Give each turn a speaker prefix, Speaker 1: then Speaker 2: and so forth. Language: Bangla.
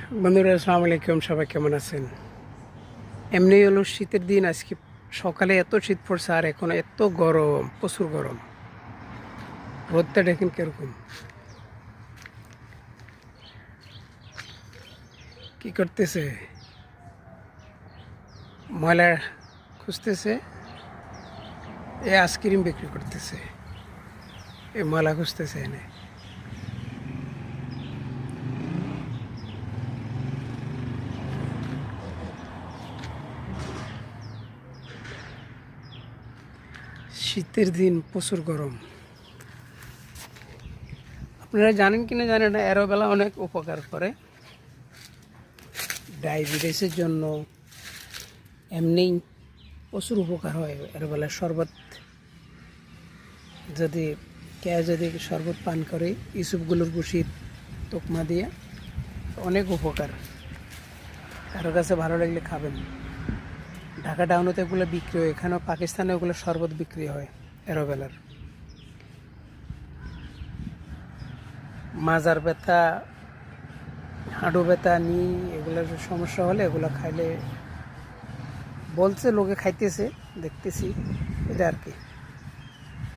Speaker 1: বন্ধুরা আসসালামু আলাইকুম, সবাই কেমন আছেন? এমনি হলো শীতের দিন। আজকে সকালে এত শীত পড়ছে আর এখন এত গরম, প্রচুর গরম। রোদটা দেখেন কিরকম। কি করতেছে? ময়লা খুঁজতেছে। এ আইসক্রিম বিক্রি করতেছে, এ ময়লা খুঁজতেছে এনে। শীতের দিন প্রচুর গরম। আপনারা জানেন কি না জানেন না, অ্যালোভেরা অনেক উপকার করে ডায়াবেটিসের জন্য। এমনি প্রচুর উপকার হয় অ্যালোভেরার শরবত। যদি শরবত পান করে ইসুপগুলোর বসির তোকমা দিয়ে, অনেক উপকার। কারো কাছে ভালো লাগলে খাবেন। ঢাকা টাউনেতে এগুলো বিক্রি হয়, এখানেও পাকিস্তানে ওগুলো শরবত বিক্রি হয় অ্যালোভেরার। মাজার ব্যথা, হাঁটু ব্যথা, নি এগুলোর সমস্যা হলে এগুলো খাইলে বলছে, লোকে খাইতেছে, দেখতেছি, এটা আর কি।